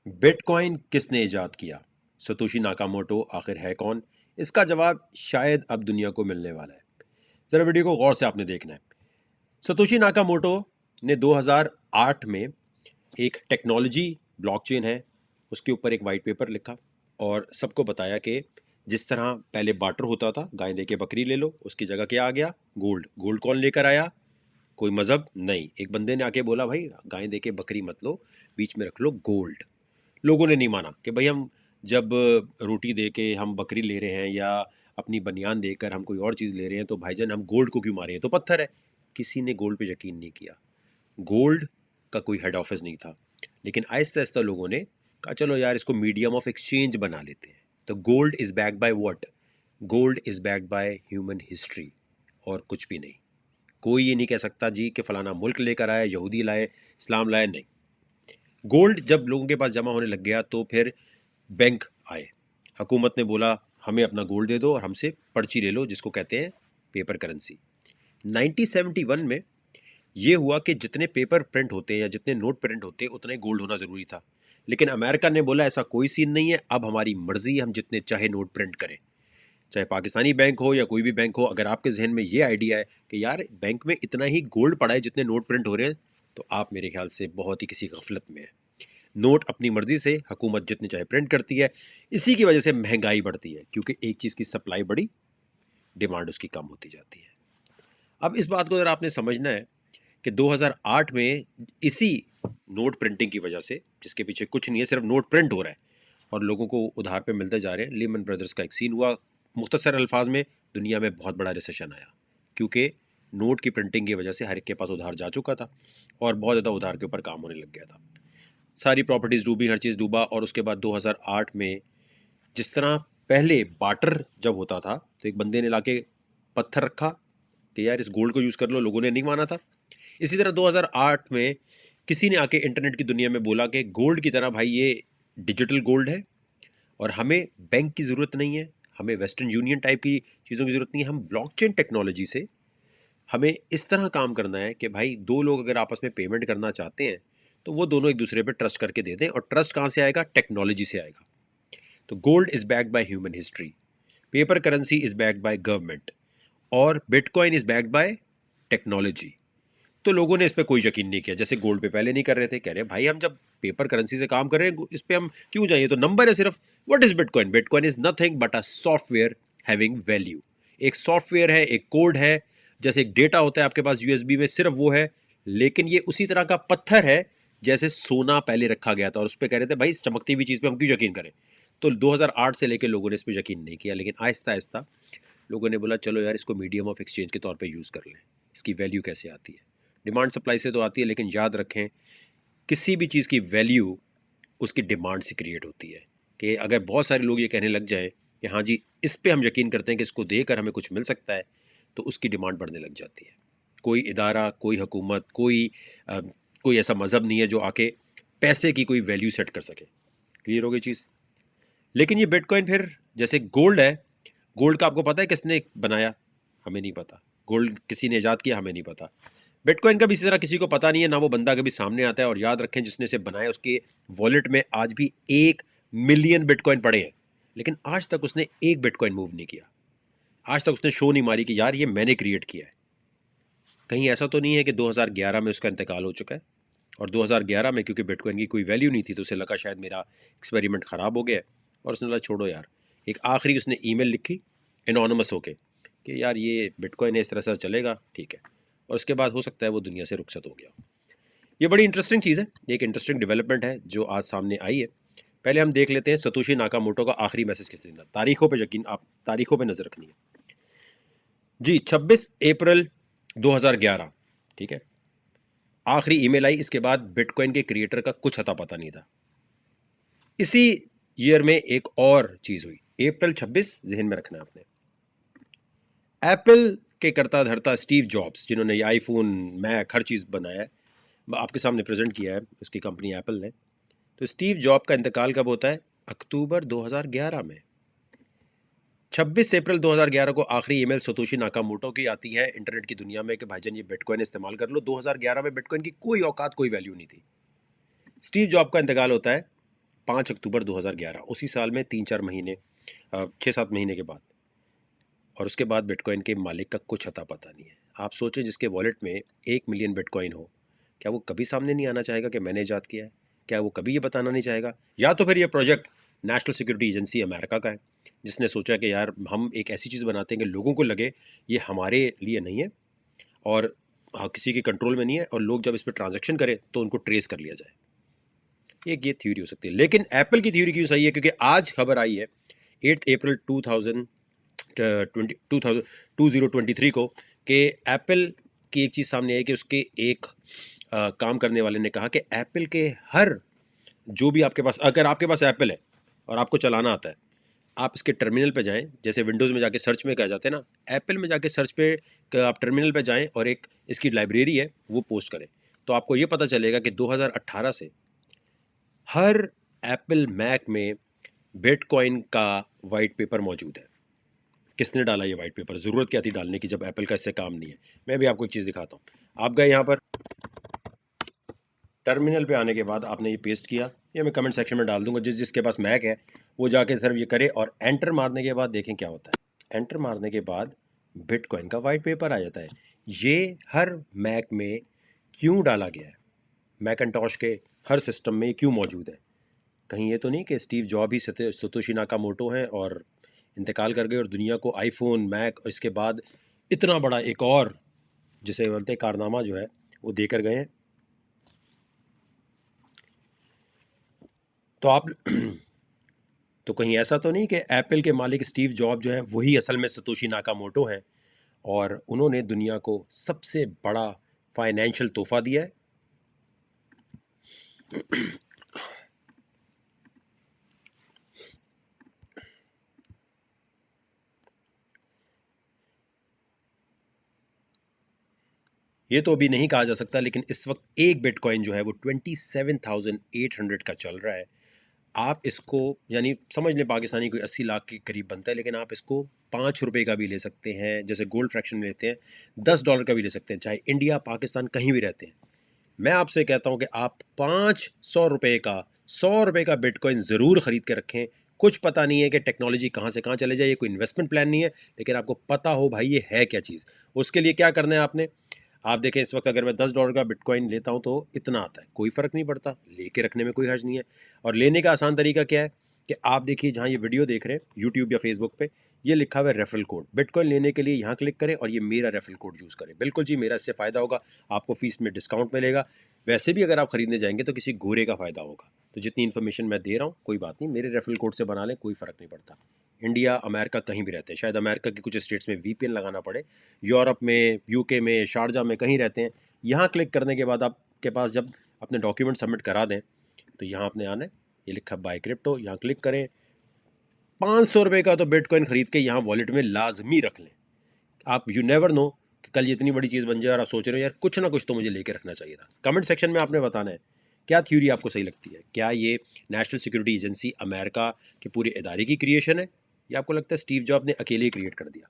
Bitcoin किसने इजाद किया? सतोशी नाकामोटो आखिर है कौन? इसका जवाब शायद अब दुनिया को मिलने वाला है। जरा वीडियो को गौर से आपने देखना है। सतोशी नाकामोटो ने 2008 में एक टेक्नोलॉजी ब्लॉकचेन है उसके ऊपर एक वाइट पेपर लिखा और सबको बताया कि जिस तरह पहले बार्टर होता था, गाय दे के बकरी ले लो, उसकी जगह क्या आ गया? गोल्ड। गोल्ड कौन लेकर आया? कोई मजहब नहीं, एक बंदे ने आके बोला भाई गाय दे के बकरी मत लो, बीच में रख लो गोल्ड। लोगों ने नहीं माना कि भाई हम जब रोटी दे के हम बकरी ले रहे हैं या अपनी बनियान देकर हम कोई और चीज़ ले रहे हैं तो भाईजान हम गोल्ड को क्यों मारे हैं, तो पत्थर है। किसी ने गोल्ड पे यकीन नहीं किया। गोल्ड का कोई हेड ऑफिस नहीं था, लेकिन आहिस्ता आहिस्ता लोगों ने कहा चलो यार इसको मीडियम ऑफ एक्सचेंज बना लेते हैं। तो gold is backed by what? Gold is backed by human history और कुछ भी नहीं। कोई ये नहीं कह सकता जी कि फलाना मुल्क लेकर आया, यहूदी लाए, इस्लाम लाए, नहीं। गोल्ड जब लोगों के पास जमा होने लग गया तो फिर बैंक आए। हुकूमत ने बोला हमें अपना गोल्ड दे दो और हमसे पर्ची ले लो, जिसको कहते हैं पेपर करेंसी। 1971 में ये हुआ कि जितने पेपर प्रिंट होते हैं या जितने नोट प्रिंट होते हैं उतने गोल्ड होना ज़रूरी था। लेकिन अमेरिका ने बोला ऐसा कोई सीन नहीं है, अब हमारी मर्जी, हम जितने चाहे नोट प्रिंट करें। चाहे पाकिस्तानी बैंक हो या कोई भी बैंक हो, अगर आपके जहन में ये आइडिया है कि यार बैंक में इतना ही गोल्ड पड़ा है जितने नोट प्रिंट हो रहे हैं, तो आप मेरे ख्याल से बहुत ही किसी गफलत में है। नोट अपनी मर्जी से हुकूमत जितने चाहे प्रिंट करती है। इसी की वजह से महंगाई बढ़ती है, क्योंकि एक चीज़ की सप्लाई बढ़ी, डिमांड उसकी कम होती जाती है। अब इस बात को अगर आपने समझना है कि 2008 में इसी नोट प्रिंटिंग की वजह से, जिसके पीछे कुछ नहीं है, सिर्फ नोट प्रिंट हो रहा है और लोगों को उधार पे मिलते जा रहे हैं, लीमन ब्रदर्स का एक सीन हुआ। मुख्तसर अल्फाज में दुनिया में बहुत बड़ा रिसेशन आया, क्योंकि नोट की प्रिंटिंग की वजह से हर एक के पास उधार जा चुका था और बहुत ज़्यादा उधार के ऊपर काम होने लग गया था। सारी प्रॉपर्टीज़ डूबी, हर चीज़ डूबा। और उसके बाद 2008 में जिस तरह पहले बार्टर जब होता था तो एक बंदे ने लाके पत्थर रखा कि यार इस गोल्ड को यूज़ कर लो, लोगों ने नहीं माना था। इसी तरह 2008 में किसी ने आके इंटरनेट की दुनिया में बोला कि गोल्ड की तरह भाई ये डिजिटल गोल्ड है और हमें बैंक की ज़रूरत नहीं है, हमें वेस्टर्न यूनियन टाइप की चीज़ों की ज़रूरत नहीं है, हम ब्लॉकचेन टेक्नोलॉजी से हमें इस तरह काम करना है कि भाई दो लोग अगर आपस में पेमेंट करना चाहते हैं तो वो दोनों एक दूसरे पे ट्रस्ट करके दे दें। और ट्रस्ट कहाँ से आएगा? टेक्नोलॉजी से आएगा। तो gold is backed by human history, paper currency is backed by government और bitcoin is backed by technology. तो लोगों ने इस पे कोई यकीन नहीं किया, जैसे गोल्ड पे पहले नहीं कर रहे थे। कह रहे भाई हम जब पेपर करेंसी से काम कर रहे हैं इस पे हम क्यों जाइए, तो नंबर है सिर्फ। What is bitcoin? Bitcoin is nothing but a software having value. एक सॉफ्टवेयर है, एक कोड है, जैसे एक डेटा होता है आपके पास यूएसबी में, सिर्फ वो है। लेकिन ये उसी तरह का पत्थर है जैसे सोना पहले रखा गया था और उस पर कह रहे थे भाई इस चमकती हुई चीज़ पे हम क्यों यकीन करें। तो 2008 से लेकर लोगों ने इस पर यकीन नहीं किया, लेकिन आहिस्ता आहिस्ता लोगों ने बोला चलो यार इसको मीडियम ऑफ एक्सचेंज के तौर पे यूज़ कर लें। इसकी वैल्यू कैसे आती है? डिमांड सप्लाई से तो आती है, लेकिन याद रखें किसी भी चीज़ की वैल्यू उसकी डिमांड से क्रिएट होती है। कि अगर बहुत सारे लोग ये कहने लग जाएं कि हाँ जी इस पे हम यकीन करते हैं कि इसको देकर हमें कुछ मिल सकता है, तो उसकी डिमांड बढ़ने लग जाती है। कोई इदारा, कोई हुकूमत, कोई ऐसा मज़हब नहीं है जो आके पैसे की कोई वैल्यू सेट कर सके। क्लियर हो गई चीज़? लेकिन ये बिटकॉइन फिर जैसे गोल्ड है, गोल्ड का आपको पता है किसने बनाया? हमें नहीं पता। गोल्ड किसी ने ईजाद किया? हमें नहीं पता। बिटकॉइन का भी इसी तरह किसी को पता नहीं है, ना वो बंदा कभी सामने आता है। और याद रखें जिसने इसे बनाया उसके वॉलेट में आज भी 1 मिलियन बिटकॉइन पड़े हैं, लेकिन आज तक उसने एक बिटकॉइन मूव नहीं किया। आज तक उसने शो नहीं मारी कि यार ये मैंने क्रिएट किया है। कहीं ऐसा तो नहीं है कि 2011 में उसका इंतकाल हो चुका है और 2011 में क्योंकि बिटकॉइन की कोई वैल्यू नहीं थी तो उसे लगा शायद मेरा एक्सपेरिमेंट ख़राब हो गया है और उसने बोला छोड़ो यार। एक आखिरी उसने ईमेल लिखी एनोनिमस होके कि यार ये बिटकॉइन है, इस तरह से चलेगा, ठीक है। और उसके बाद हो सकता है वो दुनिया से रुखसत हो गया। ये बड़ी इंटरेस्टिंग चीज़ है, एक इंटरेस्टिंग डेवलपमेंट है जो आज सामने आई है। पहले हम देख लेते हैं सतोशी नाकामोटो का आखिरी मैसेज किसने दिया। तारीखों पे यकीन, आप तारीखों पे नज़र रखनी है जी। 26 अप्रैल 2011, ठीक है, आखिरी ईमेल आई। इसके बाद बिटकॉइन के क्रिएटर का कुछ अता पता नहीं था। इसी ईयर में एक और चीज़ हुई, अप्रैल 26, जहन में रखना है आपने। एप्पल के करता धरता स्टीव जॉब्स, जिन्होंने ये आईफोन, मैक, हर चीज़ बनाया है, आपके सामने प्रेजेंट किया है उसकी कंपनी एप्पल ने। तो स्टीव जॉब का इंतकाल कब होता है? अक्टूबर 2011 में। 26 अप्रैल 2011 को आखिरी ईमेल सतोशी नाकामोटो की आती है इंटरनेट की दुनिया में कि भाईजान ये बिटकॉइन इस्तेमाल कर लो। 2011 में बिटकॉइन की कोई औकात, कोई वैल्यू नहीं थी। स्टीव जॉब का इंतकाल होता है 5 अक्टूबर 2011, उसी साल में 3-4 महीने 6-7 महीने के बाद, और उसके बाद बिटकॉइन के मालिक का कुछ अता पता नहीं है। आप सोचें जिसके वॉलेट में 1 मिलियन बिटकॉइन हो, क्या वो कभी सामने नहीं आना चाहेगा कि मैंने ईजाद किया है? क्या वो कभी ये बताना नहीं चाहेगा? या तो फिर ये project national security agency America का है, जिसने सोचा कि यार हम एक ऐसी चीज़ बनाते हैं कि लोगों को लगे ये हमारे लिए नहीं है और हाँ, किसी के कंट्रोल में नहीं है, और लोग जब इस पर ट्रांजैक्शन करें तो उनको ट्रेस कर लिया जाए। एक ये थ्योरी हो सकती है। लेकिन एप्पल की थ्योरी क्यों सही है? क्योंकि आज खबर आई है 8 अप्रैल 2023 को कि एप्पल की एक चीज़ सामने आई कि उसके एक काम करने वाले ने कहा कि एप्पल के हर जो भी आपके पास, अगर आपके पास एप्पल है और आपको चलाना आता है, आप इसके टर्मिनल पे जाएं, जैसे विंडोज़ में जाके सर्च में कहा जाते हैं ना, एप्पल में जाके सर्च पे आप टर्मिनल पे जाएं और एक इसकी लाइब्रेरी है वो पोस्ट करें, तो आपको ये पता चलेगा कि 2018 से हर एप्पल मैक में बिटकॉइन का वाइट पेपर मौजूद है। किसने डाला ये वाइट पेपर? ज़रूरत क्या थी डालने की जब एप्पल का इससे काम नहीं है? मैं भी आपको एक चीज़ दिखाता हूँ। आप गए यहाँ पर टर्मिनल पे आने के बाद आपने ये पेस्ट किया, ये मैं कमेंट सेक्शन में डाल दूंगा, जिसके पास मैक है वो जाके सिर्फ ये करे और एंटर मारने के बाद देखें क्या होता है। एंटर मारने के बाद बिटकॉइन का वाइट पेपर आ जाता है। ये हर मैक में क्यों डाला गया है? मैकिन्टॉश के हर सिस्टम में क्यों मौजूद है? कहीं ये तो नहीं कि स्टीव जॉब ही सतोशी नाकामोटो हैं और इंतकाल कर गए और दुनिया को आईफोन, मैक और इसके बाद इतना बड़ा एक और जिसे बोलते हैं कारनामा जो है वो देकर गए हैं? तो आप तो कहीं ऐसा तो नहीं कि एप्पल के मालिक स्टीव जॉब जो हैं वही असल में सतोशी नाकामोटो हैं और उन्होंने दुनिया को सबसे बड़ा फाइनेंशियल तोहफा दिया है? ये तो अभी नहीं कहा जा सकता, लेकिन इस वक्त एक बिटकॉइन जो है वो 27,800 का चल रहा है। आप इसको, यानी समझ लें पाकिस्तानी कोई 80 लाख के करीब बनता है, लेकिन आप इसको 5 रुपए का भी ले सकते हैं, जैसे गोल्ड फ्रैक्शन में लेते हैं, $10 का भी ले सकते हैं, चाहे इंडिया पाकिस्तान कहीं भी रहते हैं। मैं आपसे कहता हूं कि आप 500 रुपए का, 100 रुपए का बिटकॉइन ज़रूर ख़रीद के रखें। कुछ पता नहीं है कि टेक्नोलॉजी कहाँ से कहाँ चले जाए, ये कोई इन्वेस्टमेंट प्लान नहीं है, लेकिन आपको पता हो भाई ये है क्या चीज़। उसके लिए क्या करना है आपने? आप देखें इस वक्त अगर मैं $10 का बिटकॉइन लेता हूं तो इतना आता है, कोई फ़र्क नहीं पड़ता, लेके रखने में कोई हर्ज नहीं है। और लेने का आसान तरीका क्या है कि आप देखिए जहाँ ये वीडियो देख रहे हैं यूट्यूब या फेसबुक पे, ये लिखा हुआ है रेफरल कोड। बिटकॉइन लेने के लिए यहाँ क्लिक करें और ये मेरा रेफरल कोड यूज़ करें। बिल्कुल जी, मेरा इससे फ़ायदा होगा, आपको फ़ीस में डिस्काउंट मिलेगा। वैसे भी अगर आप ख़रीदने जाएंगे तो किसी गोरे का फ़ायदा होगा। तो जितनी इन्फॉर्मेशन मैं दे रहा हूँ कोई बात नहीं, मेरे रेफरल कोड से बना लें, कोई फ़र्क नहीं पड़ता। इंडिया, अमेरिका कहीं भी रहते हैं, शायद अमेरिका के कुछ स्टेट्स में वीपीएन लगाना पड़े, यूरोप में, यूके में, शारजा में कहीं रहते हैं, यहाँ क्लिक करने के बाद आपके पास जब अपने डॉक्यूमेंट सबमिट करा दें तो यहाँ आपने आना है, ये लिखा बाय क्रिप्टो, यहाँ क्लिक करें। 500 रुपये का तो बिटकॉइन खरीद के यहाँ वॉलेट में लाजमी रख लें। आप यू नेवर नो कि कल ये इतनी बड़ी चीज़ बन जाए और आप सोच रहे हो यार कुछ ना कुछ तो मुझे लेके रखना चाहिए था। कमेंट सेक्शन में आपने बताना है क्या थ्योरी आपको सही लगती है। क्या ये नेशनल सिक्योरिटी एजेंसी अमेरिका के पूरे इदारे की क्रिएशन है या आपको लगता है स्टीव जॉब ने अकेले ही क्रिएट कर दिया?